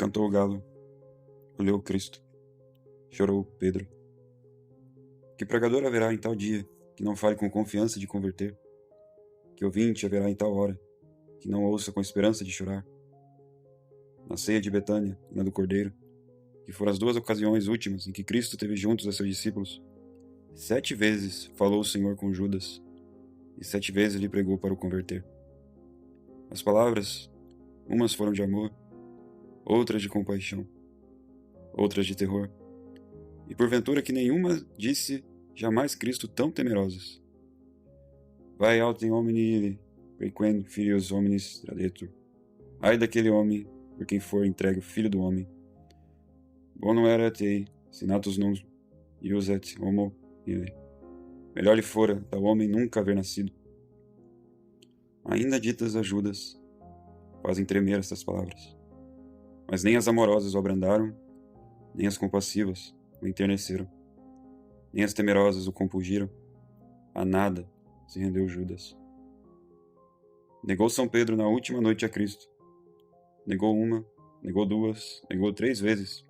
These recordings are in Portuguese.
Cantou o galo, olhou Cristo, chorou Pedro. Que pregador haverá em tal dia, que não fale com confiança de converter? Que ouvinte haverá em tal hora, que não ouça com esperança de chorar? Na ceia de Betânia e na do Cordeiro, que foram as duas ocasiões últimas em que Cristo teve juntos a seus discípulos, 7 vezes falou o Senhor com Judas, e 7 vezes lhe pregou para o converter. As palavras, umas foram de amor, outras de compaixão, outras de terror, e porventura que nenhuma disse jamais Cristo tão temerosas. Vai autem homini ille, prequem filios hominis tradetur. Ai daquele homem por quem for entregue o filho do homem. Bonum erat ei, si natus non ius et homo ille. Melhor lhe fora tal homem nunca haver nascido. Ainda ditas a Judas, fazem tremer estas palavras. Mas nem as amorosas o abrandaram, nem as compassivas o enterneceram, nem as temerosas o compungiram. A nada se rendeu Judas. Negou São Pedro na última noite a Cristo. Negou uma, negou duas, negou 3 vezes.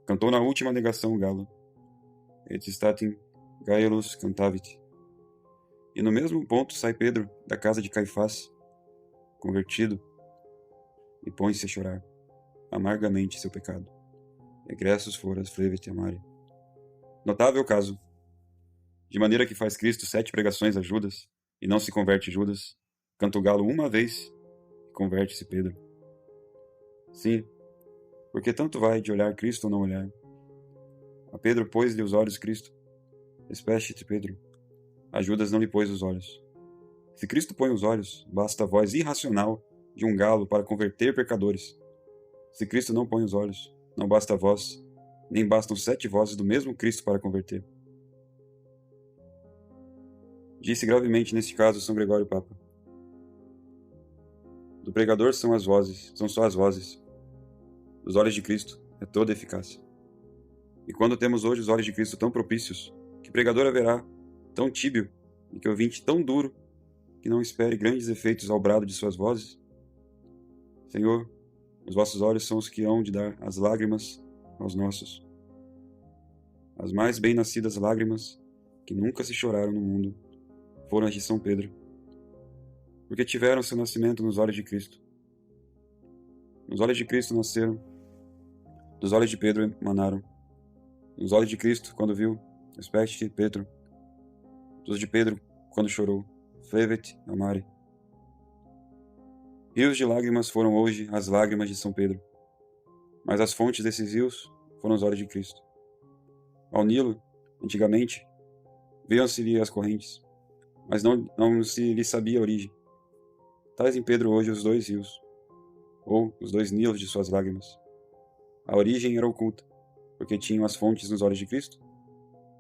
Cantou na última negação o galo. Et statim gaelus cantavit. E no mesmo ponto sai Pedro da casa de Caifás, convertido, e põe-se a chorar amargamente seu pecado. Egressus foras flevit amare. Notável caso. De maneira que faz Cristo 7 pregações a Judas, e não se converte Judas, canta o galo uma vez, e converte-se Pedro. Sim, porque tanto vai de olhar Cristo ou não olhar. A Pedro pôs-lhe os olhos Cristo. Espeste-te, Pedro. A Judas não lhe pôs os olhos. Se Cristo põe os olhos, basta a voz irracional de um galo para converter pecadores. Se Cristo não põe os olhos, não basta a voz, nem bastam 7 vozes do mesmo Cristo para converter. Disse gravemente neste caso São Gregório Papa. Do pregador são só as vozes. Dos olhos de Cristo é toda a eficácia. E quando temos hoje os olhos de Cristo tão propícios, que pregador haverá tão tíbio e que ouvinte tão duro que não espere grandes efeitos ao brado de suas vozes? Senhor, os vossos olhos são os que hão de dar as lágrimas aos nossos. As mais bem-nascidas lágrimas que nunca se choraram no mundo foram as de São Pedro, porque tiveram seu nascimento nos olhos de Cristo. Nos olhos de Cristo nasceram, dos olhos de Pedro emanaram. Nos olhos de Cristo, quando viu, espeste Pedro. Dos de Pedro, quando chorou, flevit amare. Rios de lágrimas foram hoje as lágrimas de São Pedro, mas as fontes desses rios foram os olhos de Cristo. Ao Nilo, antigamente, viam-se-lhe as correntes, mas não se lhe sabia a origem. Tais em Pedro hoje os 2 rios, ou os 2 Nilos de suas lágrimas. A origem era oculta, porque tinham as fontes nos olhos de Cristo.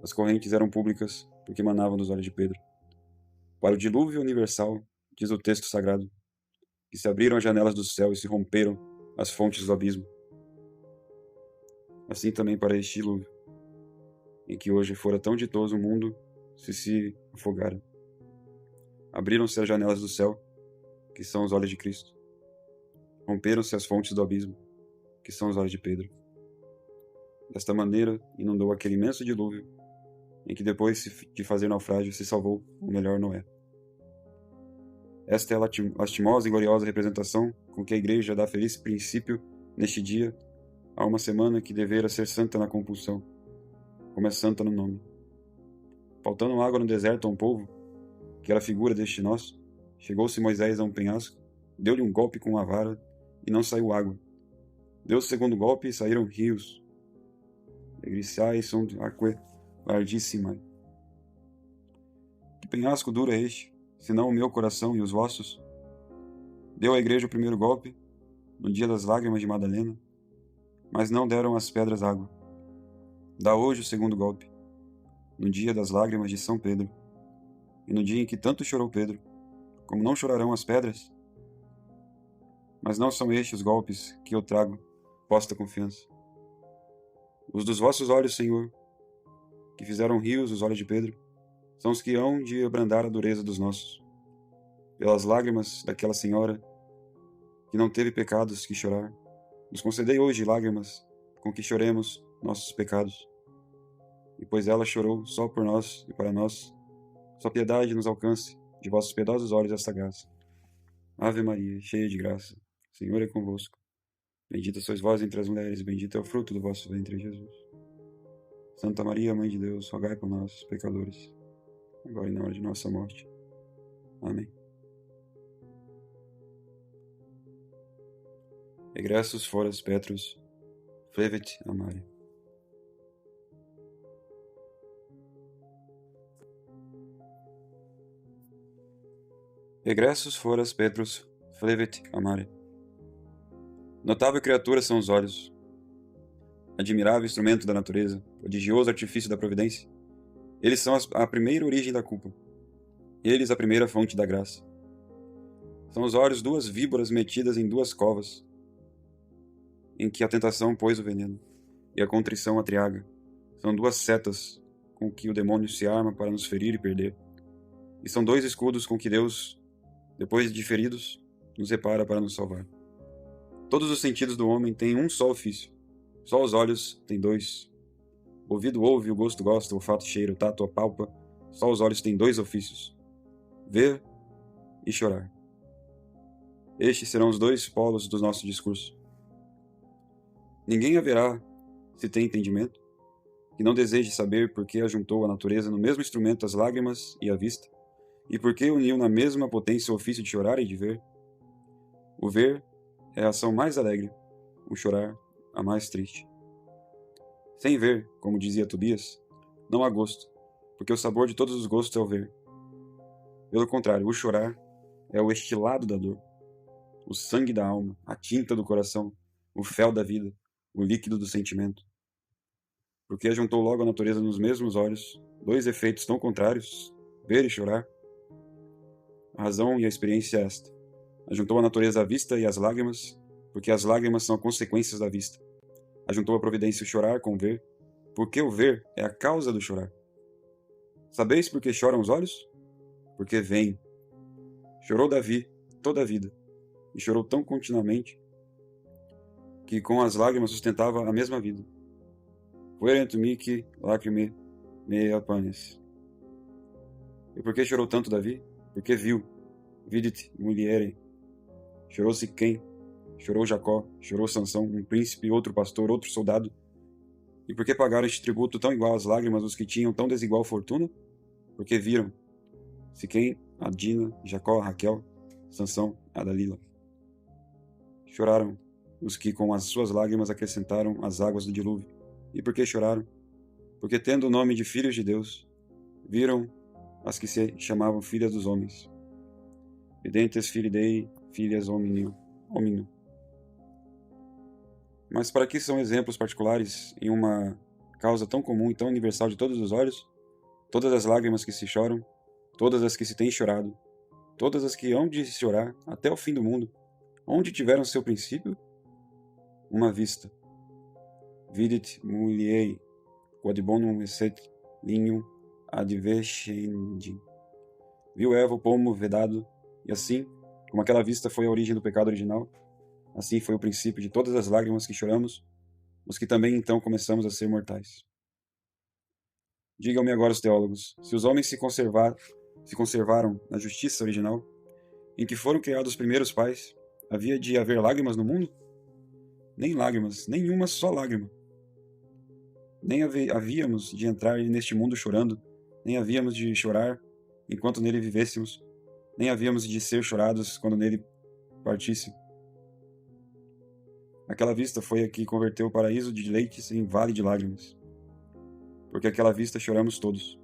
As correntes eram públicas, porque emanavam dos olhos de Pedro. Para o dilúvio universal, diz o texto sagrado, que se abriram as janelas do céu e se romperam as fontes do abismo. Assim também para este dilúvio, em que hoje fora tão ditoso o mundo se afogara. Abriram-se as janelas do céu, que são os olhos de Cristo. Romperam-se as fontes do abismo, que são os olhos de Pedro. Desta maneira, inundou aquele imenso dilúvio, em que depois de fazer naufrágio se salvou o melhor Noé. Esta é a lastimosa e gloriosa representação com que a Igreja dá feliz princípio, neste dia, a uma semana que devera ser santa na compulsão, como é santa no nome. Faltando água no deserto a um povo, que era a figura deste nosso, chegou-se Moisés a um penhasco, deu-lhe um golpe com uma vara, e não saiu água. Deu o segundo golpe e saíram rios. Egriciae sunt aquae largissimae. Que penhasco duro é este, senão o meu coração e os vossos? Deu à Igreja o primeiro golpe, no dia das lágrimas de Madalena, mas não deram as pedras água. Dá hoje o segundo golpe, no dia das lágrimas de São Pedro, e no dia em que tanto chorou Pedro, como não chorarão as pedras? Mas não são estes os golpes que eu trago, posta confiança. Os dos vossos olhos, Senhor, que fizeram rios os olhos de Pedro, são os que hão de abrandar a dureza dos nossos. Pelas lágrimas daquela senhora, que não teve pecados que chorar, Nos concedei hoje lágrimas com que choremos nossos pecados. E pois ela chorou só por nós e para nós, sua piedade nos alcance de vossos piedosos olhos esta graça. Ave Maria, cheia de graça, o Senhor é convosco. Bendita sois vós entre as mulheres, bendito é o fruto do vosso ventre, Jesus. Santa Maria, Mãe de Deus, rogai por nós, pecadores, agora e na hora de nossa morte. Amém. Egressus foras Petrus, flevit a mare. Egressus foras Petrus, flevit a mare. Notável criatura são os olhos, admirável instrumento da natureza, prodigioso artifício da providência. Eles são a primeira origem da culpa, eles a primeira fonte da graça. São os olhos duas víboras metidas em duas covas, em que a tentação pôs o veneno, e a contrição a triaga. São duas setas com que o demônio se arma para nos ferir e perder. E são dois escudos com que Deus, depois de feridos, nos repara para nos salvar. Todos os sentidos do homem têm um só ofício. Só os olhos têm dois. O ouvido ouve, o gosto gosta, o olfato cheira, o tato apalpa. Só os olhos têm dois ofícios: ver e chorar. Estes serão os dois polos do nosso discurso. Ninguém haverá, se tem entendimento, que não deseje saber por que ajuntou a natureza no mesmo instrumento as lágrimas e a vista, e por que uniu na mesma potência o ofício de chorar e de ver. O ver é a ação mais alegre, o chorar a mais triste. Sem ver, como dizia Tobias, não há gosto, porque o sabor de todos os gostos é o ver. Pelo contrário, o chorar é o estilado da dor, o sangue da alma, a tinta do coração, o fel da vida, o líquido do sentimento. Porque ajuntou logo a natureza nos mesmos olhos, dois efeitos tão contrários, ver e chorar. A razão e a experiência é esta. Ajuntou a natureza à vista e às lágrimas, porque as lágrimas são consequências da vista. Ajuntou a providência o chorar com o ver, porque o ver é a causa do chorar. Sabeis por que choram os olhos? Porque veem. Chorou Davi toda a vida, e chorou tão continuamente que com as lágrimas sustentava a mesma vida. Fuerent mihi lacrimae mea panis. E por que chorou tanto Davi? Porque viu. Vidit mulierem. Chorou Siquém, chorou Jacó, chorou Sansão, um príncipe, outro pastor, outro soldado. E por que pagaram este tributo tão igual às lágrimas os que tinham tão desigual fortuna? Porque viram. Siquém, a Dina, Jacó, a Raquel, Sansão, a Dalila. Choraram os que com as suas lágrimas acrescentaram as águas do dilúvio. E por que choraram? Porque, tendo o nome de filhos de Deus, viram as que se chamavam filhas dos homens. Videntes filii Dei, filias hominum. Mas para que são exemplos particulares em uma causa tão comum e tão universal de todos os olhos? Todas as lágrimas que se choram, todas as que se têm chorado, todas as que hão de chorar até o fim do mundo, onde tiveram seu princípio? Uma vista. Vidit muliei, quod bonum esset lignum advescendim. Viu Eva o pomo vedado, e assim, como aquela vista foi a origem do pecado original, assim foi o princípio de todas as lágrimas que choramos, os que também então começamos a ser mortais. Digam-me agora os teólogos, se os homens se conservaram na justiça original, em que foram criados os primeiros pais, havia de haver lágrimas no mundo? Nem lágrimas, nenhuma só lágrima. Nem havíamos de entrar neste mundo chorando, nem havíamos de chorar enquanto nele vivêssemos, nem havíamos de ser chorados quando nele partisse. Aquela vista foi a que converteu o paraíso de leites em vale de lágrimas, porque aquela vista choramos todos.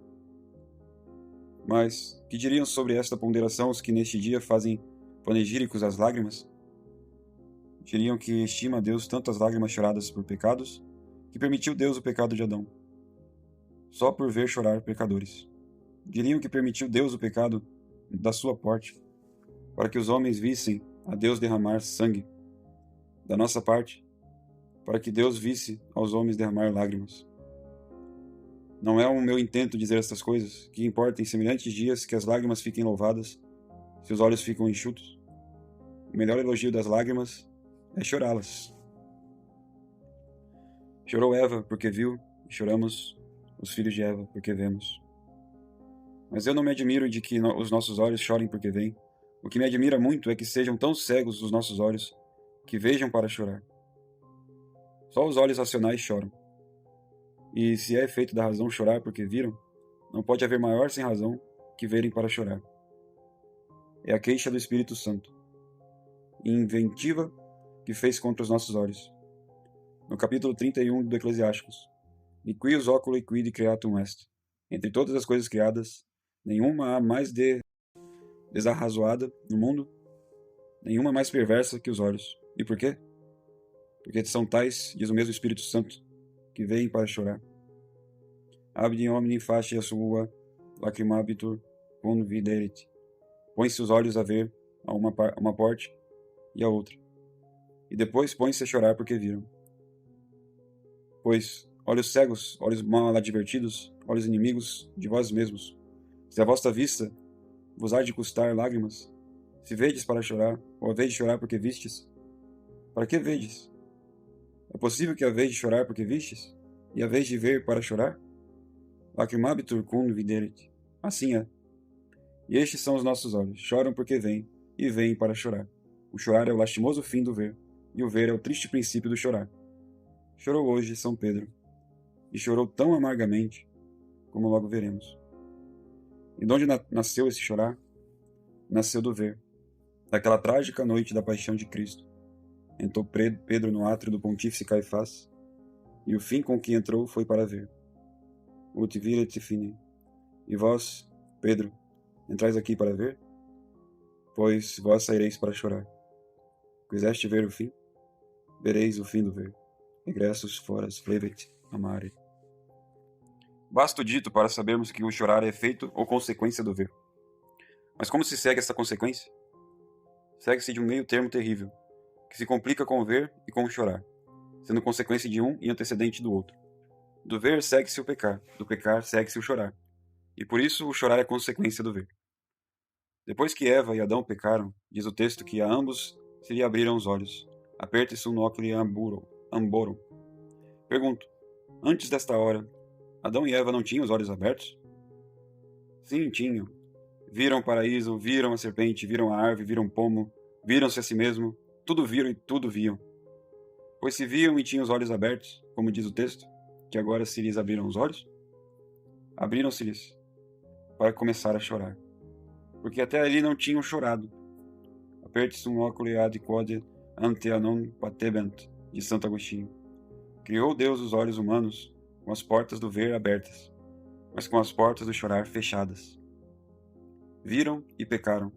Mas, que diriam sobre esta ponderação os que neste dia fazem panegíricos às lágrimas? Diriam que estima a Deus tanto as lágrimas choradas por pecados, que permitiu Deus o pecado de Adão, só por ver chorar pecadores. Diriam que permitiu Deus o pecado da sua parte, para que os homens vissem a Deus derramar sangue. Da nossa parte, para que Deus visse aos homens derramar lágrimas. Não é o meu intento dizer estas coisas, que importa em semelhantes dias que as lágrimas fiquem louvadas, se os olhos ficam enxutos. O melhor elogio das lágrimas é chorá-las. Chorou Eva porque viu, e choramos os filhos de Eva porque vemos. Mas eu não me admiro de que os nossos olhos chorem porque veem. O que me admira muito é que sejam tão cegos os nossos olhos que vejam para chorar. Só os olhos racionais choram. E se é efeito da razão chorar porque viram, não pode haver maior sem razão que verem para chorar. É a queixa do Espírito Santo, inventiva que fez contra os nossos olhos. No capítulo 31 do Eclesiásticos: Liqui os oculi quid creatum est. Entre todas as coisas criadas, nenhuma há mais desarrazoada no mundo, nenhuma mais perversa que os olhos. E por quê? Porque são tais, diz o mesmo Espírito Santo, que veem para chorar. Abdi omni facie sua lacrimabitur conviderit. Põe-se os olhos a ver a uma porte e a outra, e depois põe-se a chorar porque viram. Pois, olhos cegos, olhos mal advertidos, olhos inimigos de vós mesmos, se a vossa vista vos há de custar lágrimas, se vedes para chorar, ou a vez de chorar porque vistes, para que vedes? É possível que a vez de chorar porque vistes, e a vez de ver para chorar? Lacrimabitur cum viderit. Assim é. E estes são os nossos olhos, choram porque veem, e veem para chorar. O chorar é o lastimoso fim do ver, e o ver é o triste princípio do chorar. Chorou hoje São Pedro, e chorou tão amargamente, como logo veremos. E de onde nasceu esse chorar? Nasceu do ver, daquela trágica noite da paixão de Cristo. Entrou Pedro no átrio do pontífice Caifás, e o fim com que entrou foi para ver. Ut viret fine. E vós, Pedro, entrais aqui para ver? Pois vós saireis para chorar. Quiseste ver o fim? Vereis o fim do ver. Egressus foras flevet amare. Basta o dito para sabermos que o chorar é efeito ou consequência do ver. Mas como se segue essa consequência? Segue-se de um meio termo terrível, que se complica com o ver e com o chorar, sendo consequência de um e antecedente do outro. Do ver segue-se o pecar, do pecar segue-se o chorar, e por isso o chorar é consequência do ver. Depois que Eva e Adão pecaram, diz o texto que a ambos se lhe abriram os olhos. Aperte sum oculi amborum. Pergunto, antes desta hora, Adão e Eva não tinham os olhos abertos? Sim, tinham. Viram o paraíso, viram a serpente, viram a árvore, viram o pomo, viram-se a si mesmo, tudo viram e tudo viam. Pois se viam e tinham os olhos abertos, como diz o texto, que agora se lhes abriram os olhos, abriram-se-lhes para começar a chorar, porque até ali não tinham chorado. Aperte sum oculi ad quod ante non patebent, de Santo Agostinho. Criou Deus os olhos humanos com as portas do ver abertas, mas com as portas do chorar fechadas. Viram e pecaram,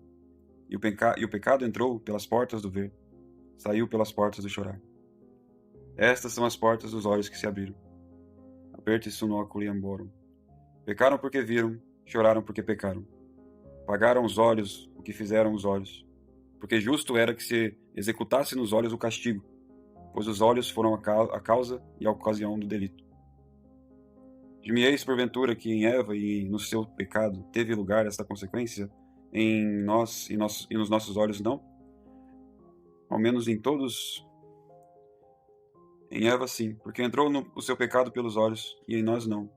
e o pecado entrou pelas portas do ver, saiu pelas portas do chorar. Estas são as portas dos olhos que se abriram. Aperte sum oculi amborum. Pecaram porque viram, choraram porque pecaram. Pagaram os olhos o que fizeram os olhos, porque justo era que se executasse nos olhos o castigo, pois os olhos foram a causa e a ocasião do delito. Dimieis porventura que em Eva e no seu pecado teve lugar esta consequência, em nós e nos nossos olhos não? Ao menos em todos. Em Eva sim, porque entrou o seu pecado pelos olhos, e em nós não.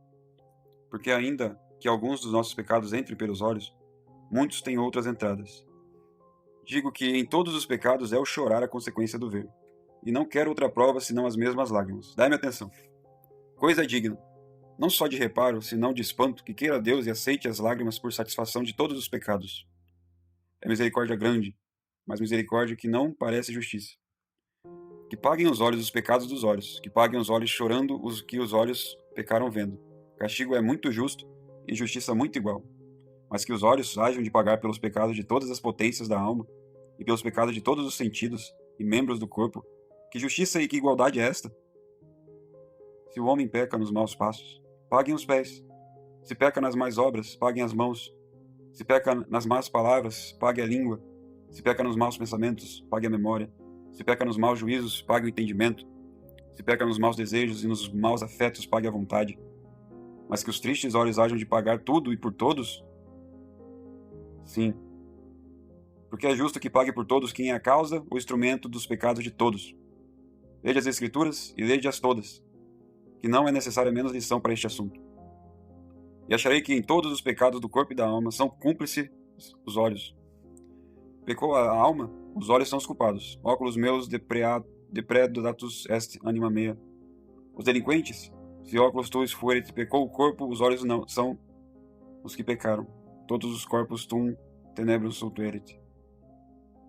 Porque ainda que alguns dos nossos pecados entrem pelos olhos, muitos têm outras entradas. Digo que em todos os pecados é o chorar a consequência do ver, e não quero outra prova senão as mesmas lágrimas. Dai-me atenção. Coisa digna, não só de reparo, senão de espanto, que queira Deus e aceite as lágrimas por satisfação de todos os pecados. É misericórdia grande, mas misericórdia que não parece justiça. Que paguem os olhos os pecados dos olhos, que paguem os olhos chorando os que os olhos pecaram vendo. Castigo é muito justo e justiça muito igual. Mas que os olhos hajam de pagar pelos pecados de todas as potências da alma e pelos pecados de todos os sentidos e membros do corpo. Que justiça e que igualdade é esta? Se o homem peca nos maus passos, paguem os pés. Se peca nas más obras, paguem as mãos. Se peca nas más palavras, pague a língua. Se peca nos maus pensamentos, pague a memória. Se peca nos maus juízos, pague o entendimento. Se peca nos maus desejos e nos maus afetos, pague a vontade. Mas que os tristes olhos hajam de pagar tudo e por todos? Sim. Porque é justo que pague por todos quem é a causa ou instrumento dos pecados de todos. Lede as Escrituras e lede-as todas. que não é necessária menos lição para este assunto. E acharei que em todos os pecados do corpo e da alma são cúmplices os olhos. Pecou a alma, os olhos são os culpados. Óculos meus depredatus est anima mea. Os delinquentes, se óculos tuis fuerit, pecou o corpo, os olhos não, são os que pecaram. Todos os corpos tum tenebros subtuerit.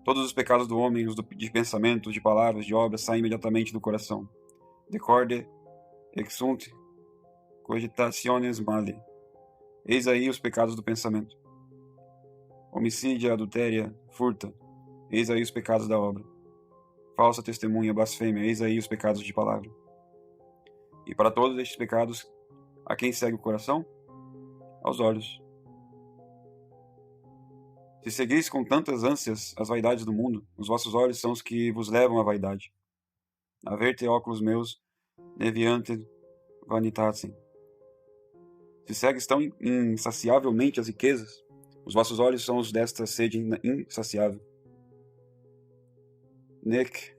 Todos os pecados do homem, os de pensamentos, de palavras, de obras, saem imediatamente do coração. Decorde exunt cogitationes male. Eis aí os pecados do pensamento. Homicídio, adultéria, furta. Eis aí os pecados da obra. Falsa testemunha, blasfêmia. Eis aí os pecados de palavra. E para todos estes pecados, a quem segue o coração? Aos olhos. Se seguis com tantas ânsias as vaidades do mundo, os vossos olhos são os que vos levam à vaidade. Averte óculos meus, deviante vanitatem. Se segues tão insaciavelmente as riquezas, os vossos olhos são os desta sede insaciável. Nec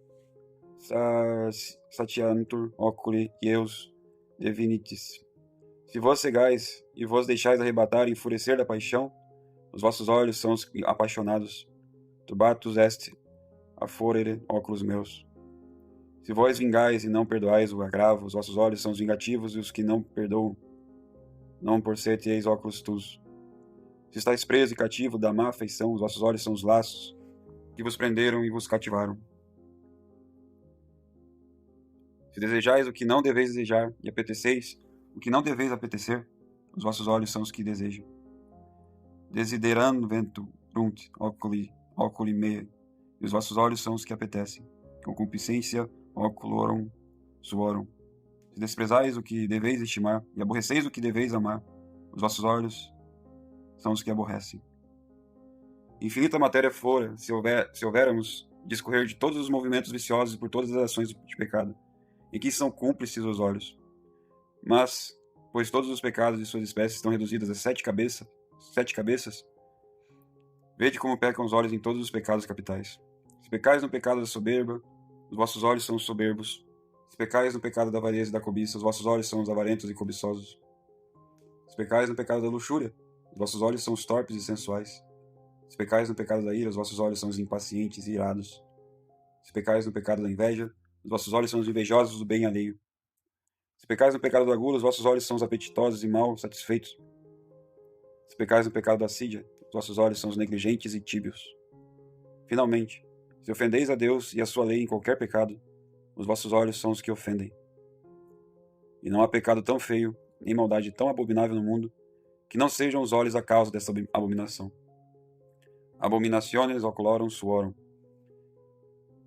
satiantur oculi eus devinitis. Se vós cegais e vos deixais arrebatar e enfurecer da paixão, os vossos olhos são os apaixonados. Turbatus est aforere óculos meus. Se vós vingais e não perdoais o agravo, os vossos olhos são os vingativos e os que não perdoam. Não por sete eis óculos tus. Se estáis preso e cativo da má afeição, os vossos olhos são os laços que vos prenderam e vos cativaram. Se desejais o que não deveis desejar e apeteceis o que não deveis apetecer, os vossos olhos são os que desejam. Desiderando vento prunt oculi mea, e os vossos olhos são os que apetecem. Concupiscência oculorum suorum. Se desprezais o que deveis estimar e aborreceis o que deveis amar, os vossos olhos são os que aborrecem. Infinita matéria fora, se houvermos discorrer de todos os movimentos viciosos e por todas as ações de pecado, em que são cúmplices os olhos. Mas, pois todos os pecados de suas espécies estão reduzidos a 7 cabeças, vede como pecam os olhos em todos os pecados capitais. Se pecais no pecado da soberba, os vossos olhos são os soberbos. Se pecais no pecado da avareza e da cobiça, os vossos olhos são os avarentos e cobiçosos. Se pecais no pecado da luxúria, os vossos olhos são os torpes e sensuais. Se pecais no pecado da ira, os vossos olhos são os impacientes e irados. Se pecais no pecado da inveja, os vossos olhos são os invejosos do bem alheio. Se pecais no pecado da gula, os vossos olhos são os apetitosos e mal satisfeitos. Se pecais no pecado da assídia, os vossos olhos são os negligentes e tíbios. Finalmente, se ofendeis a Deus e a sua lei em qualquer pecado, os vossos olhos são os que ofendem. E não há pecado tão feio, nem maldade tão abominável no mundo, que não sejam os olhos a causa dessa abominação. Abominationes oculorum suorum.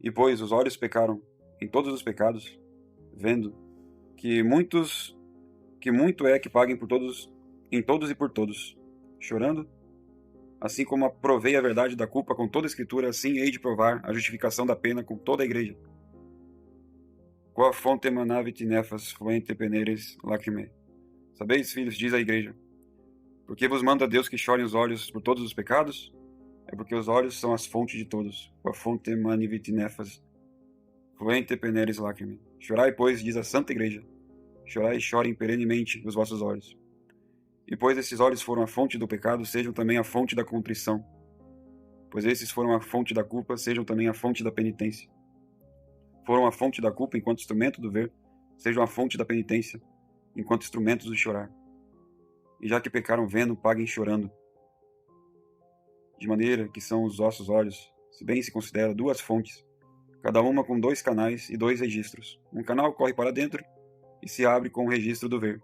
E pois os olhos pecaram em todos os pecados, vendo que muito é que paguem por todos, em todos e por todos, chorando, assim como aprovei a verdade da culpa com toda a escritura, assim hei de provar a justificação da pena com toda a igreja. Qual fonte manavit nefas fluente peneres lacrimae. Sabeis, filhos, diz a igreja, porque vos manda Deus que chorem os olhos por todos os pecados? É porque os olhos são as fontes de todos. Qual fonte manavit nefas fluente peneres lacrimae. Chorai, pois, diz a Santa Igreja, chorai e chorem perenemente os vossos olhos. E pois esses olhos foram a fonte do pecado, sejam também a fonte da contrição. Pois esses foram a fonte da culpa, sejam também a fonte da penitência. Foram a fonte da culpa enquanto instrumento do ver, sejam a fonte da penitência enquanto instrumentos do chorar. E já que pecaram vendo, paguem chorando. De maneira que são os vossos olhos, se bem se considera, 2 fontes, cada uma com 2 canais e 2 registros. Um canal corre para dentro e se abre com o registro do ver.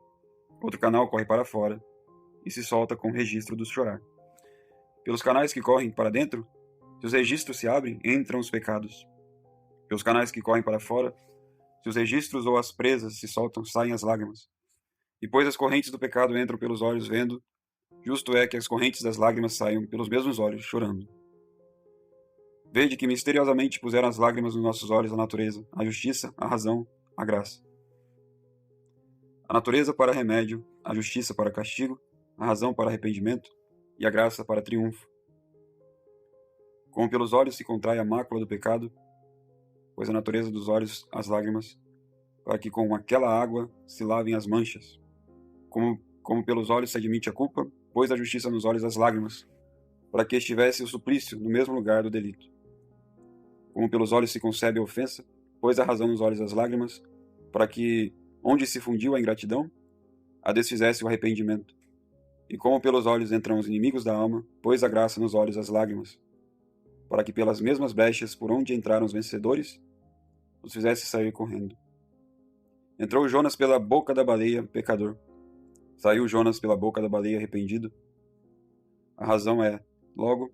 Outro canal corre para fora e se solta com o registro do chorar. Pelos canais que correm para dentro, se os registros se abrem, entram os pecados. Pelos canais que correm para fora, se os registros ou as presas se soltam, saem as lágrimas. E pois as correntes do pecado entram pelos olhos vendo, justo é que as correntes das lágrimas saiam pelos mesmos olhos chorando. Vede que misteriosamente puseram as lágrimas nos nossos olhos a natureza, a justiça, a razão, a graça. A natureza para remédio, a justiça para castigo, a razão para arrependimento e a graça para triunfo. Como pelos olhos se contrai a mácula do pecado, pois a natureza dos olhos, as lágrimas, para que com aquela água se lavem as manchas. Como pelos olhos se admite a culpa, pôs a justiça nos olhos as lágrimas, para que estivesse o suplício no mesmo lugar do delito. Como pelos olhos se concebe a ofensa, pôs a razão nos olhos as lágrimas, para que, onde se fundiu a ingratidão, a desfizesse o arrependimento. E como pelos olhos entram os inimigos da alma, pôs a graça nos olhos as lágrimas, para que pelas mesmas brechas por onde entraram os vencedores, os fizesse sair correndo. Entrou Jonas pela boca da baleia, pecador. Saiu Jonas pela boca da baleia, arrependido. A razão é, logo,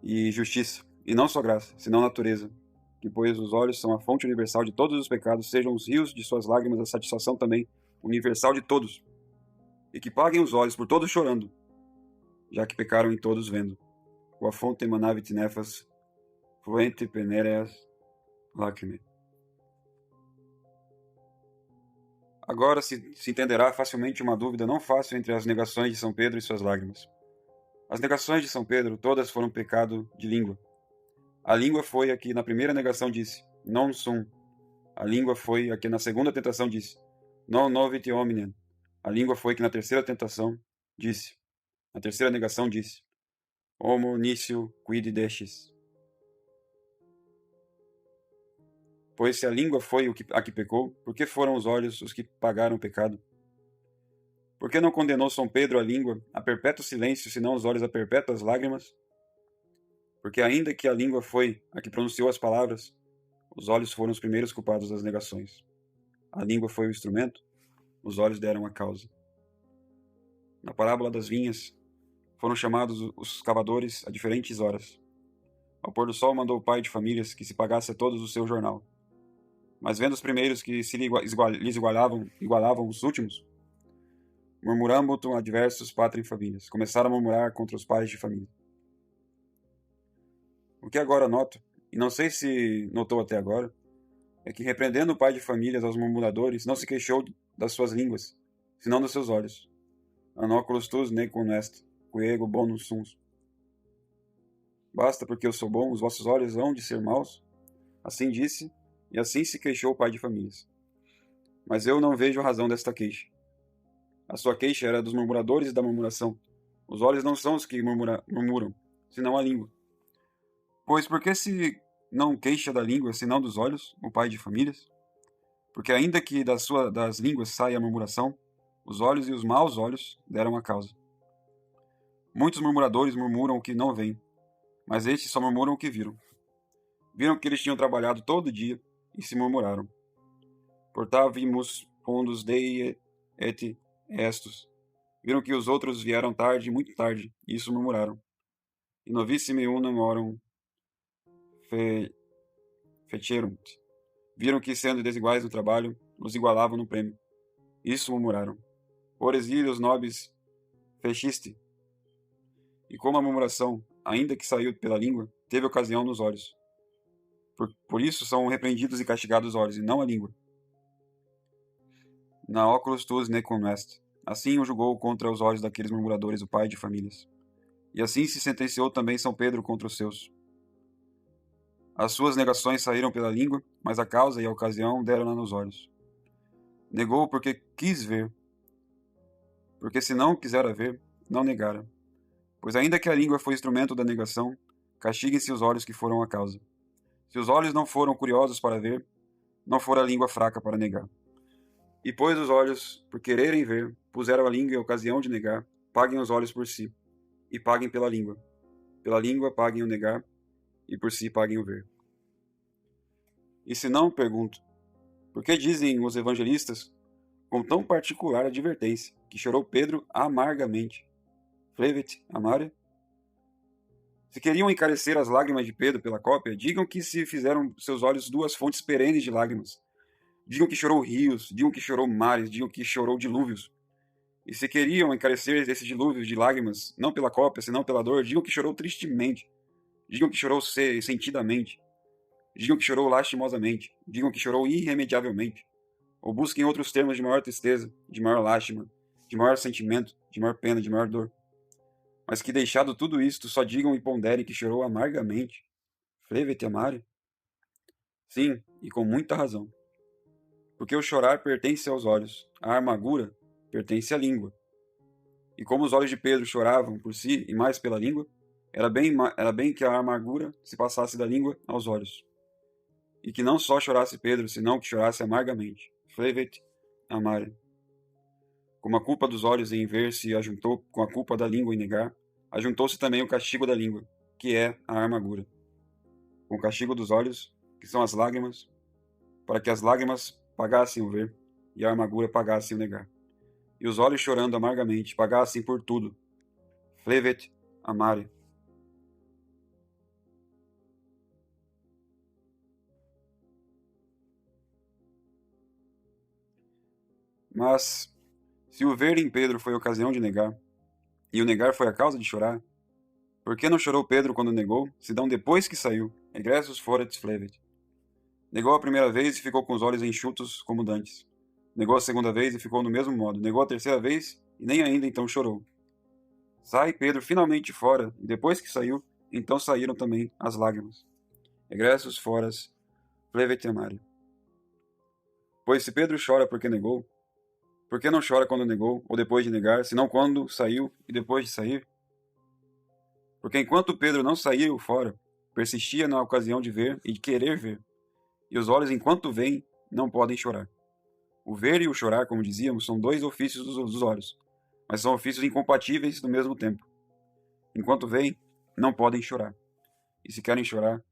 e justiça, e não só graça, senão natureza, que pois os olhos são a fonte universal de todos os pecados, sejam os rios de suas lágrimas a satisfação também universal de todos, e que paguem os olhos por todos chorando, já que pecaram em todos vendo. O a fonte manavit nefas, fluente penereas lacrimae. Agora se entenderá facilmente uma dúvida não fácil entre as negações de São Pedro e suas lágrimas. As negações de São Pedro todas foram pecado de língua. A língua foi a que na primeira negação disse, non sum. A língua foi a que na segunda tentação disse, non novit hominem. A língua foi que na terceira tentação disse, na terceira negação disse, homo niscio quid descis. Pois se a língua foi a que pecou, por que foram os olhos os que pagaram o pecado? Por que não condenou São Pedro a língua a perpétuo silêncio, senão os olhos a perpétuas lágrimas? Porque ainda que a língua foi a que pronunciou as palavras, os olhos foram os primeiros culpados das negações. A língua foi o instrumento, os olhos deram a causa. Na parábola das vinhas, foram chamados os cavadores a diferentes horas. Ao pôr do sol mandou o pai de famílias que se pagasse a todos o seu jornal. Mas vendo os primeiros que se lhes igualavam os últimos, murmurambutum adversus patrem famílias. Começaram a murmurar contra os pais de família. O que agora noto, e não sei se notou até agora, é que repreendendo o pai de famílias aos murmuradores, não se queixou das suas línguas, senão dos seus olhos. Anoculus tus necum est, quego bonus sums. Basta porque eu sou bom, os vossos olhos hão de ser maus? Assim disse, e assim se queixou o pai de famílias. Mas eu não vejo a razão desta queixa. A sua queixa era dos murmuradores e da murmuração. Os olhos não são os que murmuram, senão a língua. Pois por que se não queixa da língua, senão dos olhos, o pai de famílias? Porque ainda que das línguas saia a murmuração, os olhos e os maus olhos deram a causa. Muitos murmuradores murmuram o que não veem, mas estes só murmuram o que viram. Viram que eles tinham trabalhado todo dia e se murmuraram. Portavimus pondus Dei et estus. Viram que os outros vieram tarde, muito tarde, e isso murmuraram. E novissime unum horum fecerunt. Viram que, sendo desiguais no trabalho, os igualavam no prêmio. Isso murmuraram. Por exílios nobis feciste. E como a murmuração, ainda que saiu pela língua, teve ocasião nos olhos. Por isso são repreendidos e castigados os olhos, e não a língua. Na oculus tuus necum est. Assim o julgou contra os olhos daqueles murmuradores o pai de famílias. E assim se sentenciou também São Pedro contra os seus. As suas negações saíram pela língua, mas a causa e a ocasião deram-na nos olhos. Negou porque quis ver, porque se não quisera ver, não negara. Pois ainda que a língua foi instrumento da negação, castiguem-se os olhos que foram a causa. Se os olhos não foram curiosos para ver, não fora a língua fraca para negar. E pois os olhos, por quererem ver, puseram a língua em ocasião de negar, paguem os olhos por si, e paguem pela língua. Pela língua paguem o negar, e por si paguem o ver. E se não, pergunto, por que dizem os evangelistas, com tão particular advertência, que chorou Pedro amargamente? Flevit amare? Se queriam encarecer as lágrimas de Pedro pela cópia, digam que se fizeram seus olhos duas fontes perenes de lágrimas. Digam que chorou rios, digam que chorou mares, digam que chorou dilúvios. E se queriam encarecer esses dilúvios de lágrimas, não pela cópia, senão pela dor, digam que chorou tristemente. Digam que chorou sentidamente. Digam que chorou lastimosamente. Digam que chorou irremediavelmente. Ou busquem outros termos de maior tristeza, de maior lástima, de maior sentimento, de maior pena, de maior dor. Mas que deixado tudo isto, só digam e ponderem que chorou amargamente. Flevete amare? Sim, e com muita razão. Porque o chorar pertence aos olhos, a amargura pertence à língua. E como os olhos de Pedro choravam por si e mais pela língua, era bem que a amargura se passasse da língua aos olhos. E que não só chorasse Pedro, senão que chorasse amargamente. Flevet amare. Como a culpa dos olhos em ver se ajuntou com a culpa da língua em negar, ajuntou-se também o castigo da língua, que é a amargura. Com o castigo dos olhos, que são as lágrimas, para que as lágrimas pagassem o ver, e a amargura pagasse o negar. E os olhos chorando amargamente pagassem por tudo. Flevet amare. Mas, se o ver em Pedro foi ocasião de negar, e o negar foi a causa de chorar, por que não chorou Pedro quando negou, senão depois que saiu? Egressus foret flevet. Negou a primeira vez e ficou com os olhos enxutos como dantes. Negou a segunda vez e ficou no mesmo modo. Negou a terceira vez e nem ainda então chorou. Sai Pedro finalmente fora, e depois que saiu, então saíram também as lágrimas. Egressus foras flevet amare. Pois se Pedro chora porque negou, por que não chora quando negou, ou depois de negar, senão quando saiu e depois de sair? Porque enquanto Pedro não saiu fora, persistia na ocasião de ver e de querer ver. E os olhos, enquanto veem, não podem chorar. O ver e o chorar, como dizíamos, são dois ofícios dos olhos, mas são ofícios incompatíveis no mesmo tempo. Enquanto veem, não podem chorar. E se querem chorar,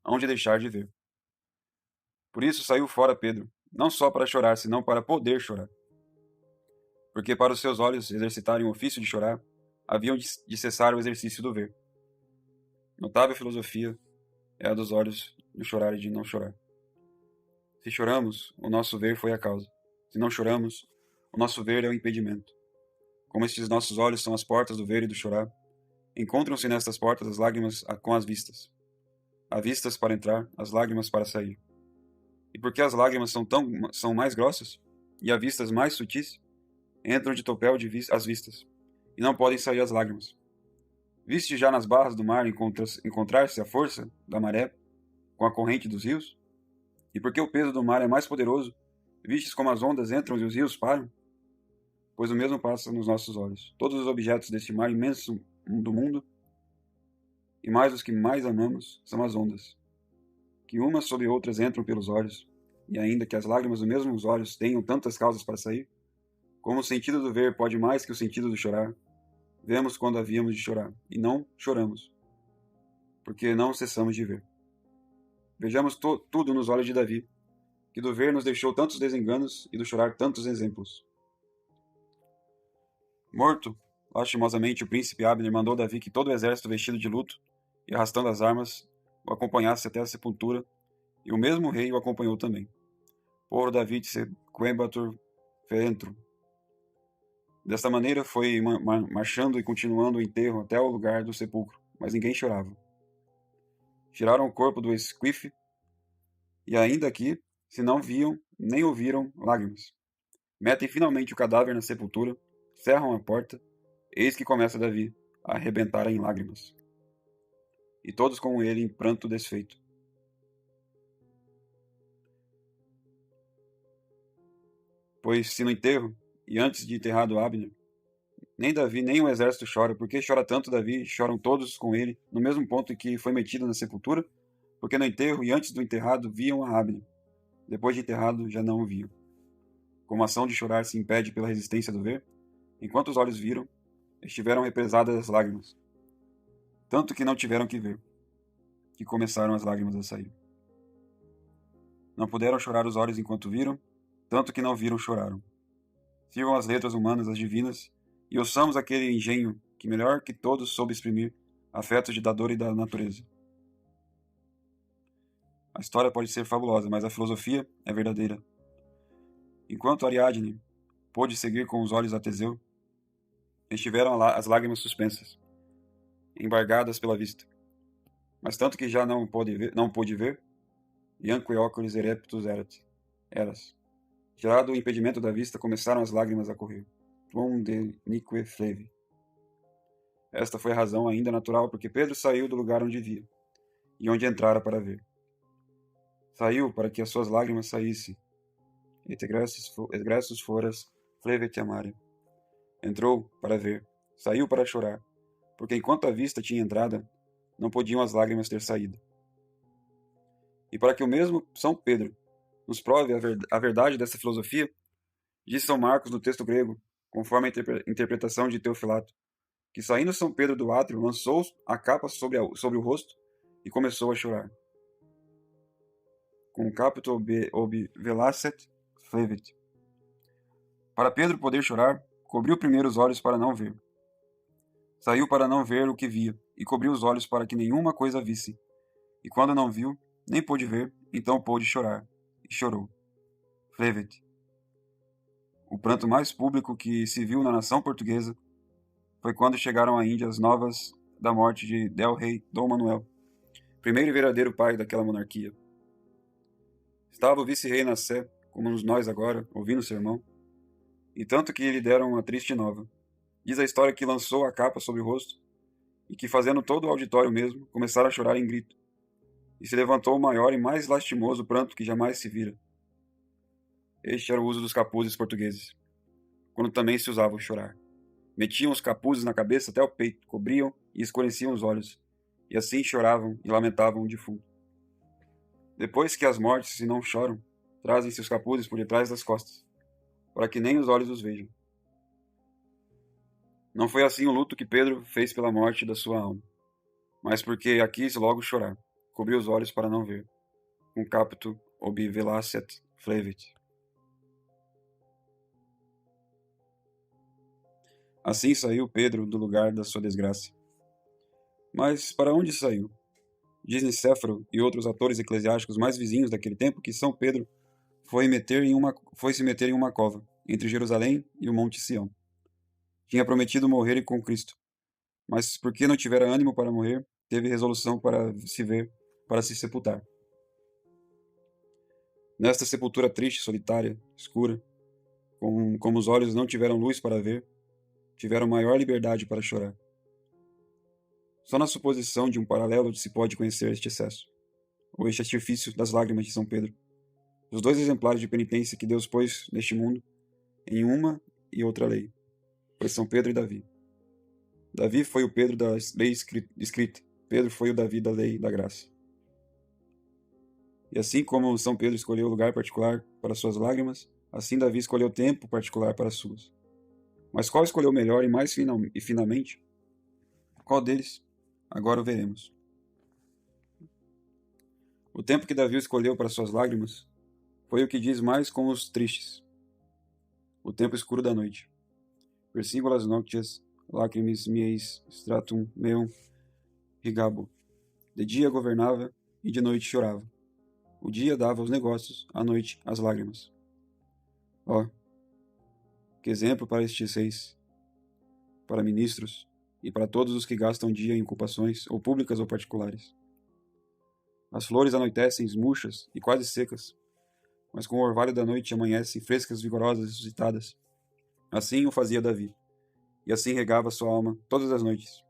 hão de deixar de ver. Por isso saiu fora Pedro, não só para chorar, senão para poder chorar. Porque para os seus olhos exercitarem o ofício de chorar, haviam de cessar o exercício do ver. Notável filosofia é a dos olhos de chorar e de não chorar. Se choramos, o nosso ver foi a causa. Se não choramos, o nosso ver é o impedimento. Como estes nossos olhos são as portas do ver e do chorar, encontram-se nestas portas as lágrimas com as vistas. Há vistas para entrar, as lágrimas para sair. E porque as lágrimas são mais grossas, e há vistas mais sutis, entram de topel as vistas, e não podem sair as lágrimas. Viste já nas barras do mar encontrar-se a força da maré com a corrente dos rios? E porque o peso do mar é mais poderoso, vistes como as ondas entram e os rios param? Pois o mesmo passa nos nossos olhos. Todos os objetos deste mar imenso do mundo, e mais os que mais amamos, são as ondas, que umas sobre outras entram pelos olhos, e ainda que as lágrimas dos mesmos olhos tenham tantas causas para sair, como o sentido do ver pode mais que o sentido do chorar, vemos quando havíamos de chorar, e não choramos, porque não cessamos de ver. Vejamos tudo nos olhos de Davi, que do ver nos deixou tantos desenganos e do chorar tantos exemplos. Morto, lastimosamente, o príncipe Abner mandou Davi que todo o exército vestido de luto e arrastando as armas o acompanhasse até a sepultura, e o mesmo rei o acompanhou também. Por Davi sequebatur ferentrum. Desta maneira foi marchando e continuando o enterro até o lugar do sepulcro, mas ninguém chorava. Tiraram o corpo do esquife, e ainda aqui, se não viam nem ouviram lágrimas. Metem finalmente o cadáver na sepultura, cerram a porta, eis que começa Davi a arrebentar em lágrimas. E todos com ele em pranto desfeito. Pois se no enterro, e antes de enterrado Abner, nem Davi nem o exército chora, porque chora tanto Davi, choram todos com ele, no mesmo ponto em que foi metido na sepultura, porque no enterro e antes do enterrado viam a Abner, depois de enterrado já não o viam. Como a ação de chorar se impede pela resistência do ver, enquanto os olhos viram, estiveram represadas as lágrimas, tanto que não tiveram que ver, que começaram as lágrimas a sair. Não puderam chorar os olhos enquanto viram, tanto que não viram choraram. Sirvam as letras humanas as divinas, e ouçamos aquele engenho que melhor que todos soube exprimir afetos de da dor e da natureza. A história pode ser fabulosa, mas a filosofia é verdadeira. Enquanto Ariadne pôde seguir com os olhos a Teseu, estiveram as lágrimas suspensas, embargadas pela vista. Mas tanto que já não pôde ver, ianque oculis ereptus eras. Tirado o impedimento da vista, começaram as lágrimas a correr. Tuum denique flevi. Esta foi a razão ainda natural porque Pedro saiu do lugar onde via, e onde entrara para ver. Saiu para que as suas lágrimas saíssem, et egressus foras flevet amare. Entrou para ver, saiu para chorar, porque enquanto a vista tinha entrada, não podiam as lágrimas ter saído. E para que o mesmo São Pedro nos prove a verdade dessa filosofia, diz São Marcos no texto grego, conforme a interpretação de Teofilato, que saindo São Pedro do átrio, lançou a capa sobre o rosto e começou a chorar. Com capito ob velacet flevit. Para Pedro poder chorar, cobriu primeiro os olhos para não ver. Saiu para não ver o que via, e cobriu os olhos para que nenhuma coisa visse. E quando não viu, nem pôde ver, então pôde chorar. E chorou. Flevit. O pranto mais público que se viu na nação portuguesa foi quando chegaram à Índia as novas da morte de del Rei Dom Manuel, primeiro e verdadeiro pai daquela monarquia. Estava o vice-rei na Sé, como nós agora, ouvindo o sermão, e tanto que lhe deram uma triste nova. Diz a história que lançou a capa sobre o rosto, e que, fazendo todo o auditório mesmo, começaram a chorar em grito, e se levantou o maior e mais lastimoso pranto que jamais se vira. Este era o uso dos capuzes portugueses, quando também se usava o chorar. Metiam os capuzes na cabeça até o peito, cobriam e escureciam os olhos, e assim choravam e lamentavam o defunto. Depois que as mortes, se não choram, trazem seus capuzes por detrás das costas, para que nem os olhos os vejam. Não foi assim o luto que Pedro fez pela morte da sua alma, mas porque a quis logo chorar, cobriu os olhos para não ver. Com capito ob velacet flevit. Assim saiu Pedro do lugar da sua desgraça. Mas para onde saiu? Diz Nicéforo e outros atores eclesiásticos mais vizinhos daquele tempo que São Pedro foi se meter em uma cova, entre Jerusalém e o Monte Sião. Tinha prometido morrer com Cristo, mas porque não tivera ânimo para morrer, teve resolução para se sepultar. Nesta sepultura triste, solitária, escura, como os olhos não tiveram luz para ver, tiveram maior liberdade para chorar. Só na suposição de um paralelo se pode conhecer este excesso, ou este artifício das lágrimas de São Pedro, os dois exemplares de penitência que Deus pôs neste mundo em uma e outra lei, foi São Pedro e Davi. Davi foi o Pedro da lei escrita, Pedro foi o Davi da lei da graça. E assim como São Pedro escolheu lugar particular para suas lágrimas, assim Davi escolheu tempo particular para as suas. Mas qual escolheu melhor e finalmente? Qual deles? Agora o veremos. O tempo que Davi escolheu para suas lágrimas foi o que diz mais com os tristes. O tempo escuro da noite. Versingulas noctias, lacrimis mieis, stratum meum, rigabo. De dia governava e de noite chorava. O dia dava os negócios, a noite as lágrimas. Ó, que exemplo para estes reis, para ministros e para todos os que gastam dia em ocupações, ou públicas ou particulares. As flores anoitecem murchas e quase secas, mas com o orvalho da noite amanhecem frescas, vigorosas e suscitadas. Assim o fazia Davi, e assim regava sua alma todas as noites.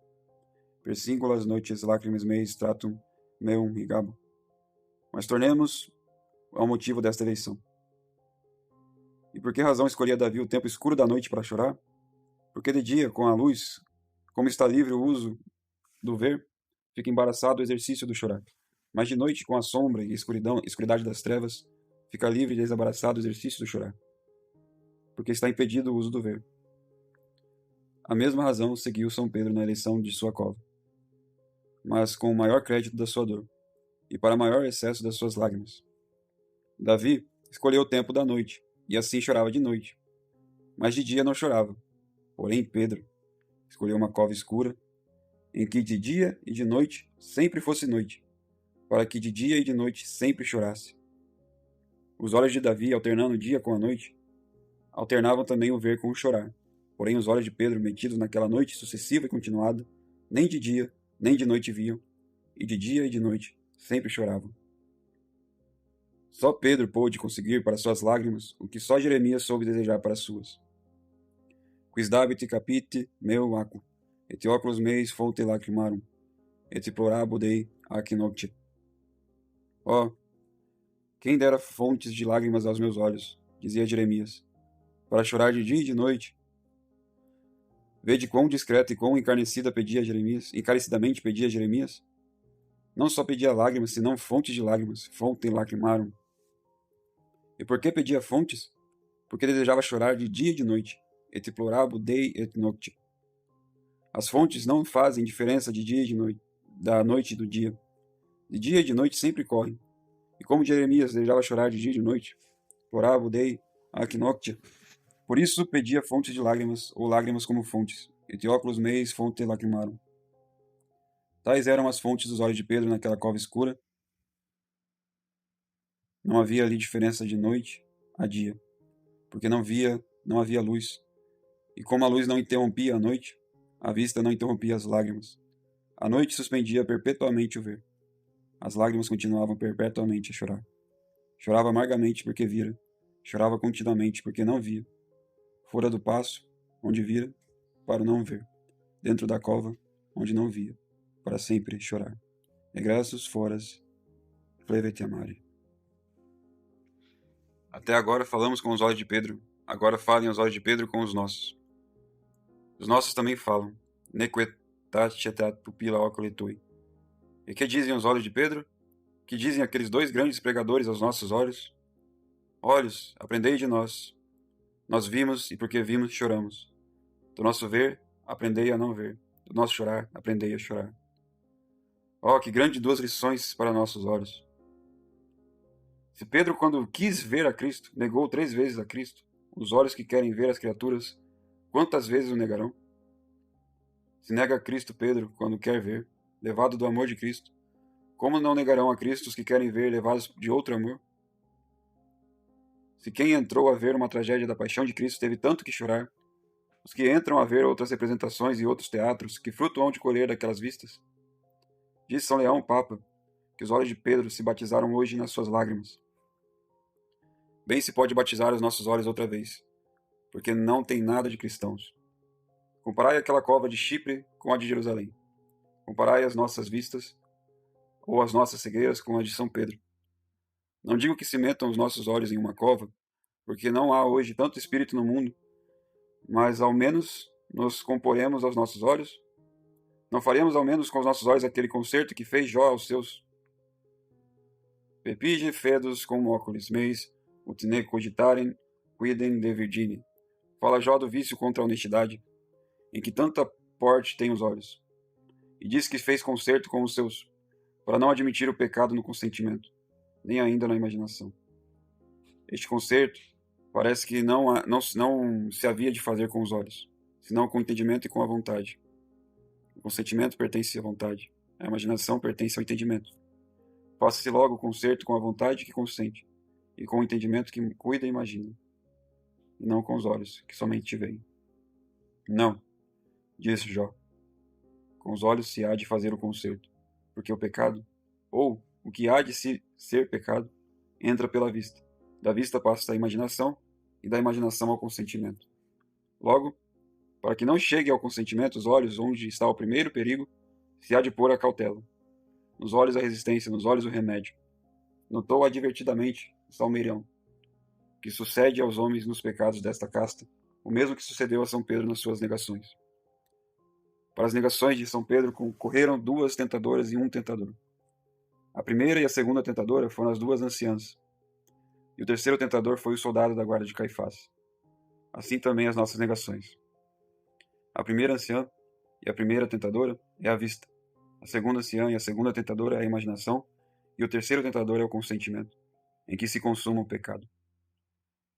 Persingulas noites lacrimis meis stratum meum rigabo. Mas tornemos ao motivo desta eleição. E por que razão escolhia Davi o tempo escuro da noite para chorar? Porque de dia, com a luz, como está livre o uso do ver, fica embaraçado o exercício do chorar. Mas de noite, com a sombra e escuridade das trevas, fica livre e desembaraçado o exercício do chorar. Porque está impedido o uso do ver. A mesma razão seguiu São Pedro na eleição de sua cova, mas com o maior crédito da sua dor, e para maior excesso das suas lágrimas. Davi escolheu o tempo da noite, e assim chorava de noite. Mas de dia não chorava. Porém, Pedro escolheu uma cova escura, em que de dia e de noite sempre fosse noite, para que de dia e de noite sempre chorasse. Os olhos de Davi, alternando o dia com a noite, alternavam também o ver com o chorar. Porém, os olhos de Pedro, metidos naquela noite sucessiva e continuada, nem de dia nem de noite viam, e de dia e de noite sempre choravam. Só Pedro pôde conseguir para suas lágrimas o que só Jeremias soube desejar para as suas. Quis dabit capite meu aquo, et oculos meis fonte lacrimarum, et plorabo dei ac nocte. Ó, quem dera fontes de lágrimas aos meus olhos, dizia Jeremias, para chorar de dia e de noite. Vede quão discreto e quão encarecidamente pedia Jeremias. Não só pedia lágrimas, senão fontes de lágrimas, fonte lacrimaram. E por que pedia fontes? Porque desejava chorar de dia e de noite, et plorabo dei et nocte. As fontes não fazem diferença de dia e de noite, da noite e do dia. De dia e de noite sempre correm. E como Jeremias desejava chorar de dia e de noite, plorabo dei ac nocte, por isso pedia fontes de lágrimas, ou lágrimas como fontes, et oculos meis fonte lacrimaram. Tais eram as fontes dos olhos de Pedro naquela cova escura. Não havia ali diferença de noite a dia, porque não havia luz. E como a luz não interrompia a noite, a vista não interrompia as lágrimas. A noite suspendia perpetuamente o ver. As lágrimas continuavam perpetuamente a chorar. Chorava amargamente porque vira. Chorava continuamente porque não via. Fora do passo, onde vira, para não ver. Dentro da cova, onde não via, para sempre chorar. Egressus foras, flevet amare. Até agora falamos com os olhos de Pedro. Agora falem os olhos de Pedro com os nossos. Os nossos também falam. Nequetat pupila oculi tui. E que dizem os olhos de Pedro? Que dizem aqueles dois grandes pregadores aos nossos olhos? Olhos, aprendei de nós. Nós vimos e porque vimos choramos. Do nosso ver, aprendei a não ver. Do nosso chorar, aprendei a chorar. Oh, que grande duas lições para nossos olhos. Se Pedro, quando quis ver a Cristo, negou 3 vezes a Cristo, os olhos que querem ver as criaturas, quantas vezes o negarão? Se nega a Cristo Pedro, quando quer ver, levado do amor de Cristo, como não negarão a Cristo os que querem ver levados de outro amor? Se quem entrou a ver uma tragédia da paixão de Cristo teve tanto que chorar, os que entram a ver outras representações e outros teatros, que fruto hão de colher daquelas vistas? Diz São Leão, Papa, que os olhos de Pedro se batizaram hoje nas suas lágrimas. Bem se pode batizar os nossos olhos outra vez, porque não tem nada de cristãos. Comparai aquela cova de Chipre com a de Jerusalém. Comparai as nossas vistas, ou as nossas cegueiras com a de São Pedro. Não digo que se metam os nossos olhos em uma cova, porque não há hoje tanto espírito no mundo, mas ao menos nos comporemos aos nossos olhos. Não faremos ao menos com os nossos olhos aquele concerto que fez Jó aos seus? Pepige fedos cum oculis meis, ut ne cogitarem quidem de virgine. Fala Jó do vício contra a honestidade, em que tanta porte tem os olhos. E diz que fez concerto com os seus, para não admitir o pecado no consentimento, nem ainda na imaginação. Este concerto parece que não se havia de fazer com os olhos, senão com o entendimento e com a vontade. O consentimento pertence à vontade, a imaginação pertence ao entendimento. Faça-se logo o concerto com a vontade que consente, e com o entendimento que cuida e imagina, e não com os olhos que somente veem. Não, disse Jó, com os olhos se há de fazer o concerto, porque o pecado, ou o que há de ser pecado, entra pela vista. Da vista passa à imaginação, e da imaginação ao consentimento. Logo, para que não chegue ao consentimento os olhos onde está o primeiro perigo, se há de pôr a cautela. Nos olhos a resistência, nos olhos o remédio. Notou advertidamente Salmeirão, que sucede aos homens nos pecados desta casta, o mesmo que sucedeu a São Pedro nas suas negações. Para as negações de São Pedro concorreram 2 tentadoras e 1 tentador. A primeira e a segunda tentadora foram as 2 anciãs, e o terceiro tentador foi o soldado da guarda de Caifás. Assim também as nossas negações. A primeira anciã e a primeira tentadora é a vista. A segunda anciã e a segunda tentadora é a imaginação, e o terceiro tentador é o consentimento, em que se consuma o pecado.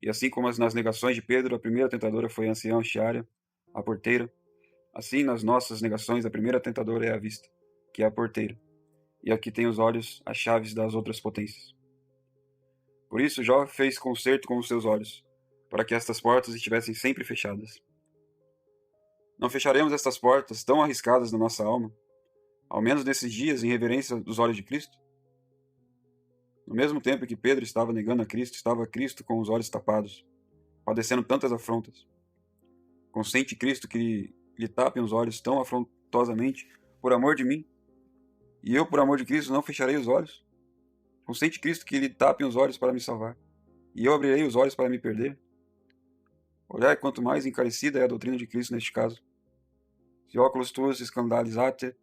E assim como nas negações de Pedro, a primeira tentadora foi a anciã Chiária, a porteira, assim nas nossas negações a primeira tentadora é a vista, que é a porteira, e a que tem os olhos as chaves das outras potências. Por isso Jó fez concerto com os seus olhos, para que estas portas estivessem sempre fechadas. Não fecharemos estas portas tão arriscadas na nossa alma, ao menos nesses dias em reverência dos olhos de Cristo? No mesmo tempo que Pedro estava negando a Cristo, estava Cristo com os olhos tapados, padecendo tantas afrontas. Consente Cristo que lhe tapem os olhos tão afrontosamente por amor de mim, e eu, por amor de Cristo, não fecharei os olhos? Consente Cristo que lhe tapem os olhos para me salvar. e eu abrirei os olhos para me perder? Olhai quanto mais encarecida é a doutrina de Cristo neste caso. Se oculos tuos scandalizate,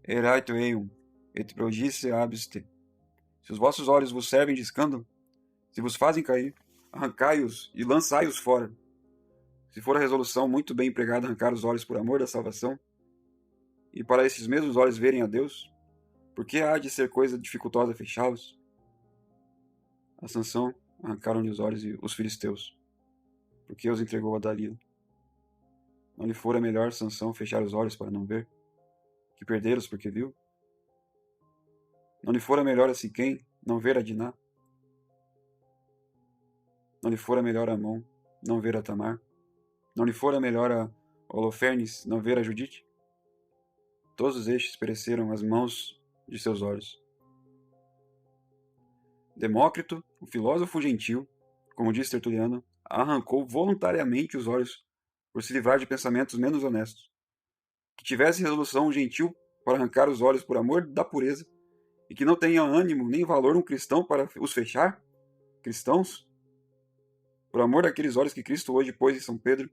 eraito eium, et prodisse abste. Se os vossos olhos vos servem de escândalo, se vos fazem cair, arrancai-os e lançai-os fora. Se for a resolução muito bem empregada arrancar os olhos por amor da salvação, e para esses mesmos olhos verem a Deus, por que há de ser coisa dificultosa fechá-los? A Sansão arrancaram-lhe os olhos os filisteus, porque os entregou a Dalila. Não lhe fora melhor Sansão fechar os olhos para não ver, que perdê-los porque viu? Não lhe fora melhor a Siquém não ver a Diná? Não lhe fora melhor a Amon não ver a Tamar? Não lhe fora melhor a Holofernes não ver a Judite? Todos estes pereceram às mãos de seus olhos. Demócrito, o filósofo gentil, como diz Tertuliano, arrancou voluntariamente os olhos por se livrar de pensamentos menos honestos. Que tivesse resolução gentil para arrancar os olhos por amor da pureza, e que não tenha ânimo nem valor um cristão para os fechar, cristãos, por amor daqueles olhos que Cristo hoje pôs em São Pedro,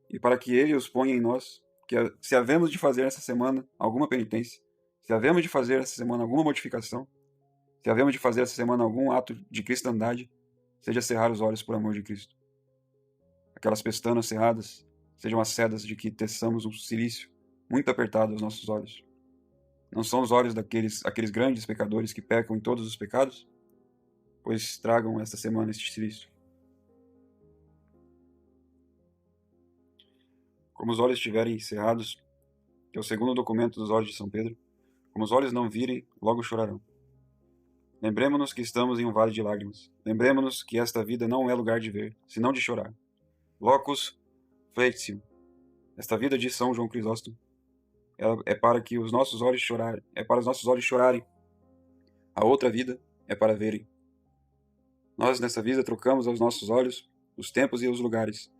e para que ele os ponha em nós, que se havemos de fazer essa semana alguma penitência, se havemos de fazer essa semana alguma modificação, se havemos de fazer essa semana algum ato de cristandade, seja cerrar os olhos por amor de Cristo. Aquelas pestanas cerradas sejam as sedas de que teçamos um cilício muito apertado aos nossos olhos. Não são os olhos aqueles grandes pecadores que pecam em todos os pecados? Pois tragam esta semana este cilício. Como os olhos estiverem cerrados, que é o segundo documento dos olhos de São Pedro, como os olhos não virem, logo chorarão. Lembremos-nos que estamos em um vale de lágrimas. Lembremos-nos que esta vida não é lugar de ver, senão de chorar. Locus flexio. Esta vida de São João Crisóstomo é para que os nossos olhos chorarem, é para os nossos olhos chorarem. A outra vida é para verem. Nós nessa vida trocamos aos nossos olhos os tempos e os lugares,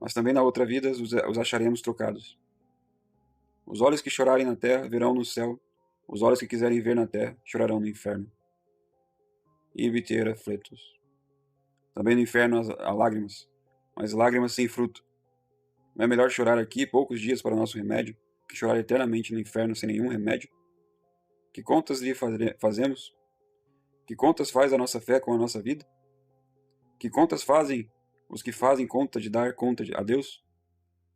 mas também na outra vida os acharemos trocados. Os olhos que chorarem na terra verão no céu, os olhos que quiserem ver na terra chorarão no inferno. Ibitera fletus. Também no inferno há lágrimas, mas lágrimas sem fruto. Não é melhor chorar aqui poucos dias para o nosso remédio, que chorar eternamente no inferno sem nenhum remédio? Que contas lhe fazemos? Que contas faz a nossa fé com a nossa vida? Que contas fazem os que fazem conta de dar conta a Deus?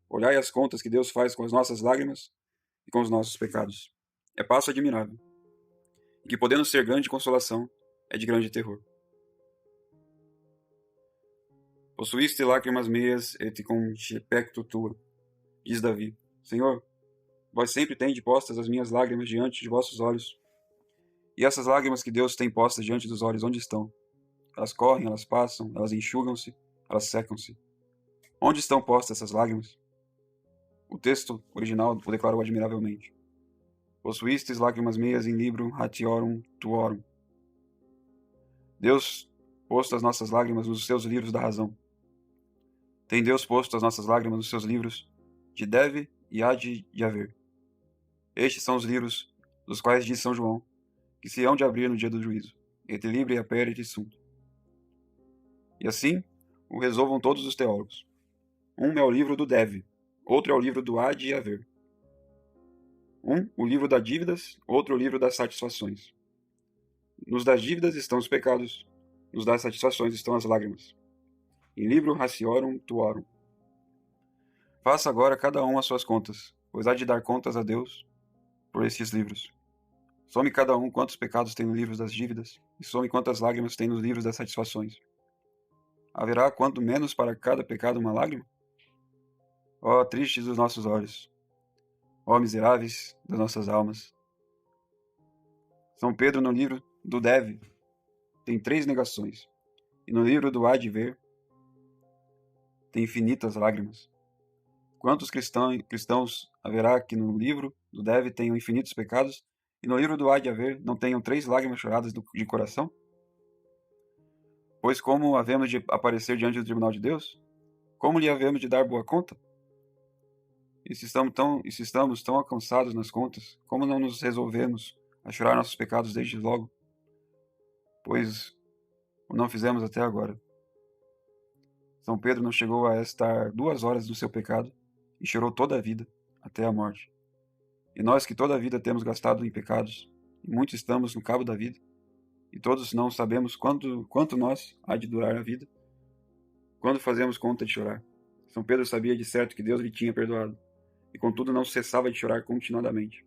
Olhai as contas que Deus faz com as nossas lágrimas e com os nossos pecados. É passo admirável, e que podendo ser grande consolação, é de grande terror. Possuíste lágrimas meias et concepecto tua, diz Davi. Senhor, vós sempre tendes postas as minhas lágrimas diante de vossos olhos. E essas lágrimas que Deus tem postas diante dos olhos, onde estão? Elas correm, elas passam, elas enxugam-se, elas secam-se. Onde estão postas essas lágrimas? O texto original o declarou admiravelmente. Possuístes lágrimas meias em librum ratiorum tuorum. Deus posto as nossas lágrimas nos seus livros da razão. Tem Deus posto as nossas lágrimas nos seus livros de deve e há de haver. Estes são os livros dos quais diz São João, que se hão de abrir no dia do juízo, et libre aperit sunt. E assim o resolvam todos os teólogos. Um é o livro do deve, outro é o livro do há de haver. Um, o livro das dívidas, outro o livro das satisfações. Nos das dívidas estão os pecados, nos das satisfações estão as lágrimas. Em libro ratiorum tuorum. Faça agora cada um as suas contas, pois há de dar contas a Deus por estes livros. Some cada um quantos pecados tem no livro das dívidas, e some quantas lágrimas tem nos livros das satisfações. Haverá quanto menos para cada pecado uma lágrima? Ó tristes dos nossos olhos! Ó miseráveis das nossas almas! São Pedro, no livro do deve, tem 3 negações, e no livro do há de ver, tem infinitas lágrimas. Quantos cristãos haverá que no livro do deve tenham infinitos pecados, e no livro do há de haver não tenham 3 lágrimas choradas de coração? Pois como havemos de aparecer diante do tribunal de Deus? Como lhe havemos de dar boa conta? E se estamos tão alcançados nas contas, como não nos resolvemos a chorar nossos pecados desde logo? Pois o não fizemos até agora. São Pedro não chegou a estar 2 horas do seu pecado e chorou toda a vida, até a morte. E nós que toda a vida temos gastado em pecados, e muito estamos no cabo da vida, e todos não sabemos quanto nós há de durar a vida, quando fazemos conta de chorar. São Pedro sabia de certo que Deus lhe tinha perdoado, e contudo não cessava de chorar continuadamente.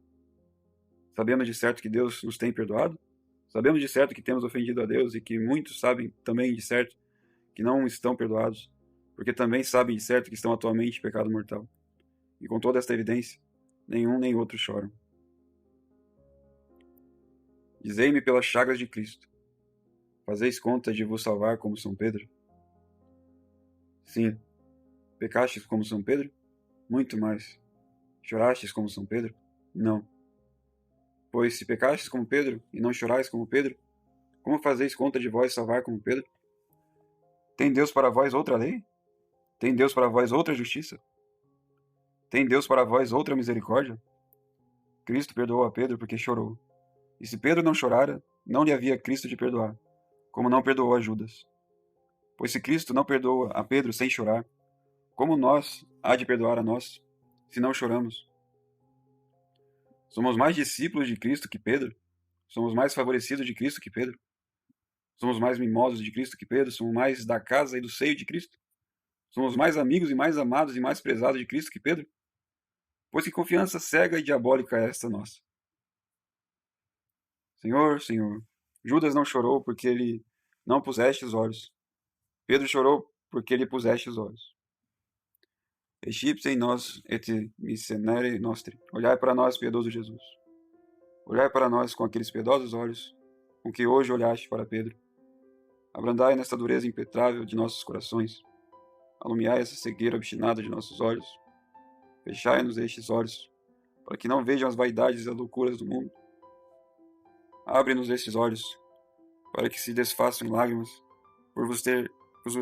Sabemos de certo que Deus nos tem perdoado? Sabemos de certo que temos ofendido a Deus e que muitos sabem também de certo que não estão perdoados, porque também sabem de certo que estão atualmente em pecado mortal. E com toda esta evidência, nenhum nem outro choram. Dizei-me pelas chagas de Cristo, fazeis conta de vos salvar como São Pedro? Sim. Pecastes como São Pedro? Muito mais. Chorastes como São Pedro? Não. Pois se pecastes como Pedro e não chorais como Pedro, como fazeis conta de vós salvar como Pedro? Tem Deus para vós outra lei? Tem Deus para vós outra justiça? Tem Deus para vós outra misericórdia? Cristo perdoou a Pedro porque chorou. E se Pedro não chorara, não lhe havia Cristo de perdoar, como não perdoou a Judas. Pois se Cristo não perdoa a Pedro sem chorar, como nós há de perdoar a nós, se não choramos? Somos mais discípulos de Cristo que Pedro? Somos mais favorecidos de Cristo que Pedro? Somos mais mimosos de Cristo que Pedro? Somos mais da casa e do seio de Cristo? Somos mais amigos e mais amados e mais prezados de Cristo que Pedro? Pois que confiança cega e diabólica é esta nossa? Senhor, Senhor, Judas não chorou porque ele não puseste os olhos. Pedro chorou porque lhe puseste os olhos. Egipse em nós et miserere nostri. Olhai para nós, piedoso Jesus. Olhai para nós com aqueles piedosos olhos com que hoje olhaste para Pedro. Abrandai nesta dureza impetrável de nossos corações. Alumiai essa cegueira obstinada de nossos olhos. Fechai-nos estes olhos, para que não vejam as vaidades e as loucuras do mundo. Abre-nos estes olhos, para que se desfaçam em lágrimas, por vos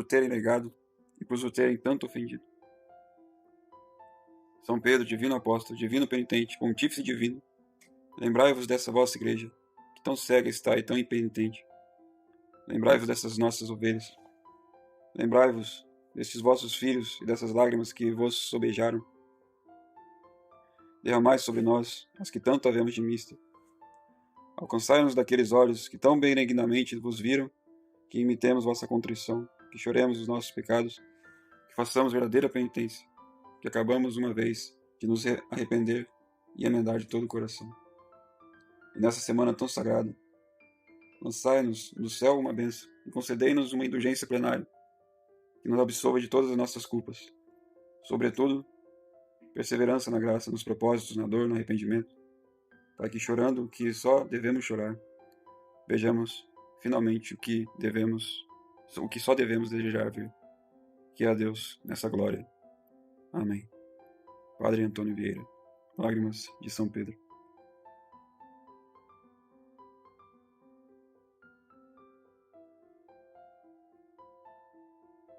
terem negado e por vos terem tanto ofendido. São Pedro, divino apóstolo, divino penitente, pontífice divino, lembrai-vos dessa vossa igreja, que tão cega está e tão impenitente. Lembrai-vos dessas nossas ovelhas. Lembrai-vos desses vossos filhos e dessas lágrimas que vos sobejaram. Derramai sobre nós as que tanto havemos de mista. Alcançai-nos daqueles olhos que tão benignamente vos viram, que imitemos vossa contrição, que choremos os nossos pecados, que façamos verdadeira penitência, que acabamos uma vez de nos arrepender e emendar de todo o coração. E nessa semana tão sagrada, lançai-nos do céu uma bênção e concedei-nos uma indulgência plenária, que nos absolva de todas as nossas culpas. Sobretudo, perseverança na graça, nos propósitos, na dor, no arrependimento, para que chorando o que só devemos chorar, vejamos finalmente o que só devemos desejar ver, que é a Deus nessa glória. Amém. Padre Antônio Vieira. Lágrimas de São Pedro.